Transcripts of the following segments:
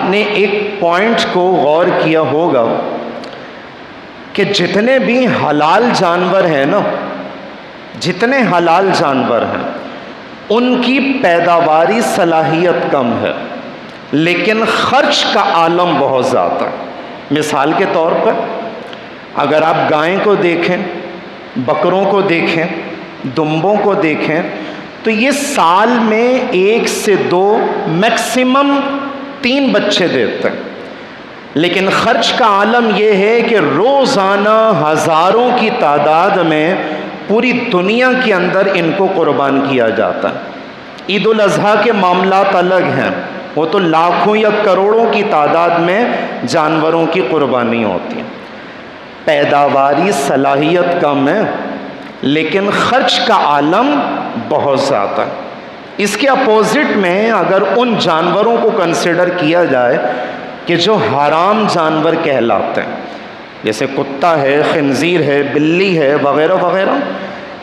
نے ایک پوائنٹ کو غور کیا ہوگا کہ جتنے بھی حلال جانور ہیں نا، جتنے حلال جانور ہیں ان کی پیداواری صلاحیت کم ہے، لیکن خرچ کا عالم بہت زیادہ ہے۔ مثال کے طور پر اگر آپ گائیں کو دیکھیں، بکروں کو دیکھیں، دمبوں کو دیکھیں، تو یہ سال میں 1 سے 2 میکسیمم 3 بچے دیتے ہیں، لیکن خرچ کا عالم یہ ہے کہ روزانہ ہزاروں کی تعداد میں پوری دنیا کے اندر ان کو قربان کیا جاتا ہے۔ عید الاضحیٰ کے معاملات الگ ہیں، وہ تو لاکھوں یا کروڑوں کی تعداد میں جانوروں کی قربانی ہوتی ہے۔ پیداواری صلاحیت کم ہے، لیکن خرچ کا عالم بہت زیادہ ہے۔ اس کے اپوزٹ میں اگر ان جانوروں کو کنسیڈر کیا جائے کہ جو حرام جانور کہلاتے ہیں، جیسے کتا ہے، خنزیر ہے، بلی ہے، وغیرہ وغیرہ،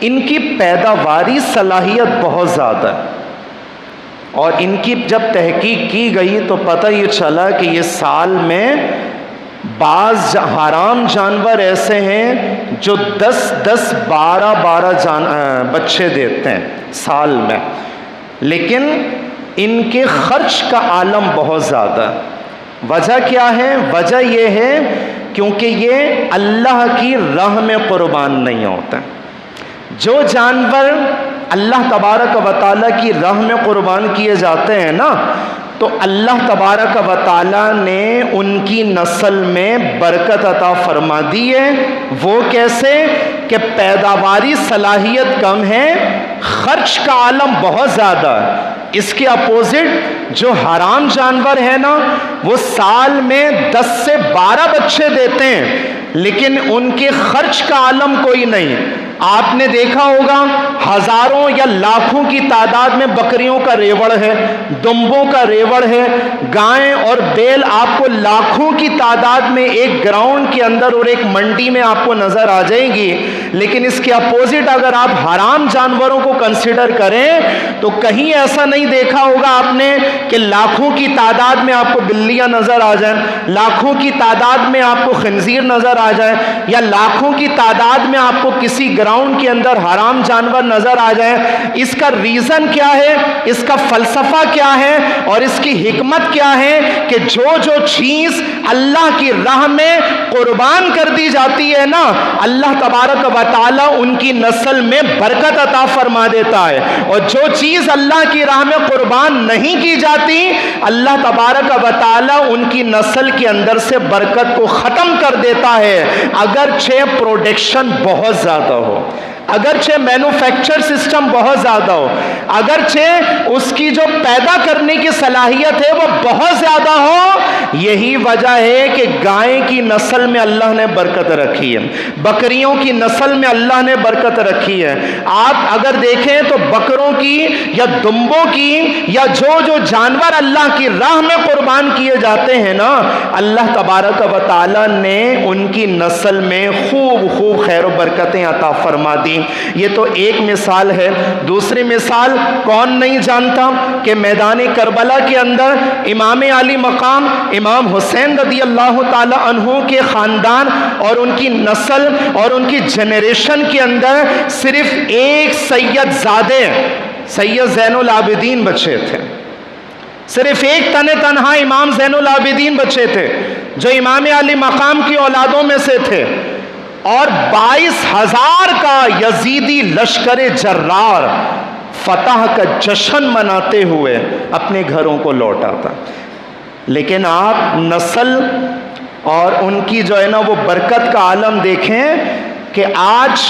ان کی پیداواری صلاحیت بہت زیادہ ہے، اور ان کی جب تحقیق کی گئی تو پتہ یہ چلا کہ یہ سال میں بعض حرام جانور ایسے ہیں جو 10 12 بچے دیتے ہیں سال میں، لیکن ان کے خرچ کا عالم بہت زیادہ ہے۔ وجہ کیا ہے؟ وجہ یہ ہے کیونکہ یہ اللہ کی راہ میں قربان نہیں ہوتا۔ جو جانور اللہ تبارک و تعالیٰ کی راہ میں قربان کیے جاتے ہیں نا، تو اللہ تبارک و تعالیٰ نے ان کی نسل میں برکت عطا فرما دی ہے۔ وہ کیسے؟ کہ پیداواری صلاحیت کم ہے، خرچ کا عالم بہت زیادہ ہے۔ اس کے اپوزٹ جو حرام جانور ہیں نا، وہ سال میں 10 سے 12 بچے دیتے ہیں، لیکن ان کے خرچ کا عالم کوئی نہیں۔ آپ نے دیکھا ہوگا ہزاروں یا لاکھوں کی تعداد میں بکریوں کا ریوڑ ہے، دمبوں کا ریوڑ ہے، گائیں اور بیل آپ کو لاکھوں کی تعداد میں ایک گراؤنڈ کے اندر اور ایک منڈی میں آپ کو نظر آ جائیں گی۔ لیکن اس کے اپوزٹ اگر آپ حرام جانوروں کو کنسیڈر کریں تو کہیں ایسا نہیں دیکھا ہوگا آپ نے کہ لاکھوں کی تعداد میں آپ کو بلیاں نظر آ جائیں، لاکھوں کی تعداد میں آپ کو خنزیر نظر آ جائیں، یا لاکھوں کی تعداد میں آپ کو کسی گراؤنڈ کے اندر حرام جانور نظر آ جائیں۔ اس کا ریزن کیا ہے؟ اس کا فلسفہ کیا ہے؟ اور اس کی حکمت کیا ہے؟ کہ جو چیز اللہ کی راہ میں قربان کر دی جاتی ہے نا، اللہ تبارک و تعالیٰ ان کی نسل میں برکت عطا فرما دیتا ہے، اور جو چیز اللہ کی راہ میں قربان نہیں کی جاتی، اللہ تبارک و تعالیٰ ان کی نسل کے اندر سے برکت کو ختم کر دیتا ہے، اگرچہ پروڈکشن بہت زیادہ ہو، اگرچہ مینوفیکچر سسٹم بہت زیادہ ہو، اگرچہ اس کی جو پیدا کرنے کی صلاحیت ہے وہ بہت زیادہ ہو۔ یہی وجہ ہے کہ گائیں کی نسل میں اللہ نے برکت رکھی ہے، بکریوں کی نسل میں اللہ نے برکت رکھی ہے۔ آپ اگر دیکھیں تو بکروں کی یا دمبوں کی یا جو جانور اللہ کی راہ میں قربان کیے جاتے ہیں نا، اللہ تبارک و تعالیٰ نے ان کی نسل میں خوب خیر و برکتیں عطا فرما دی۔ یہ تو ایک مثال ہے۔ دوسری مثال کون نہیں جانتا کہ میدان کربلا کے اندر امام علی مقام امام حسین رضی اللہ تعالی عنہ کے خاندان اور ان کی نسل اور ان کی جنریشن کے اندر صرف ایک سید زادے سید زین العابدین بچے تھے، صرف ایک تنہا امام زین العابدین بچے تھے جو امام علی مقام کی اولادوں میں سے تھے، اور 22,000 کا یزیدی لشکر جرار فتح کا جشن مناتے ہوئے اپنے گھروں کو لوٹا تھا۔ لیکن آپ نسل اور ان کی جو ہے نا وہ برکت کا عالم دیکھیں کہ آج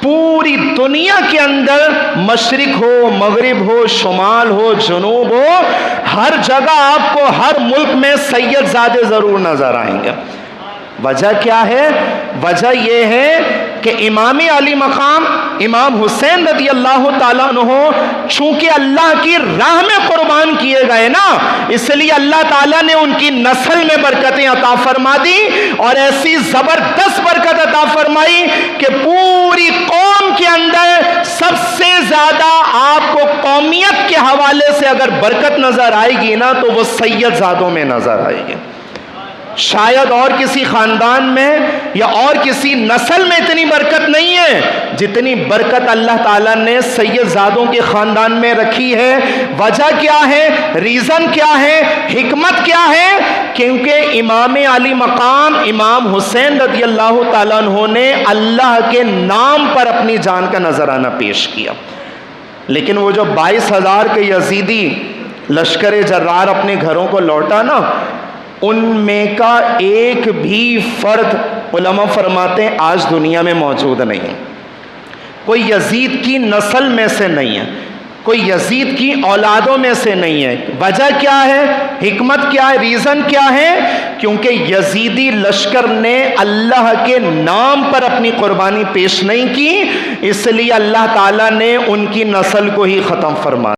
پوری دنیا کے اندر مشرق ہو، مغرب ہو، شمال ہو، جنوب ہو، ہر جگہ آپ کو ہر ملک میں سید زادے ضرور نظر آئیں گے۔ وجہ کیا ہے؟ وجہ یہ ہے کہ امام علی مقام امام حسین رضی اللہ تعالیٰ عنہ چونکہ اللہ کی راہ میں قربان کیے گئے نا، اس لیے اللہ تعالیٰ نے ان کی نسل میں برکتیں عطا فرما دی، اور ایسی زبردست برکت عطا عطا فرمائی کہ پوری قوم کے اندر سب سے زیادہ آپ کو قومیت کے حوالے سے اگر برکت نظر آئے گی نا تو وہ سید زادوں میں نظر آئے گی. شاید اور کسی خاندان میں یا اور کسی نسل میں اتنی برکت نہیں ہے جتنی برکت اللہ تعالیٰ نے سید زادوں کے خاندان میں رکھی ہے. وجہ کیا ہے؟ ریزن کیا ہے؟ حکمت کیا ہے؟ کیونکہ امام علی مقام امام حسین رضی اللہ تعالیٰ عنہ نے اللہ کے نام پر اپنی جان کا نذرانہ پیش کیا. لیکن وہ جو 22,000 کے یزیدی لشکر جرار اپنے گھروں کو لوٹا نا، ان میں کا ایک بھی فرد علماء فرماتے ہیں آج دنیا میں موجود نہیں ہے. کوئی یزید کی نسل میں سے نہیں ہے، کوئی یزید کی اولادوں میں سے نہیں ہے. وجہ کیا ہے؟ حکمت کیا ہے؟ ریزن کیا ہے؟ کیونکہ یزیدی لشکر نے اللہ کے نام پر اپنی قربانی پیش نہیں کی، اس لیے اللہ تعالیٰ نے ان کی نسل کو ہی ختم فرما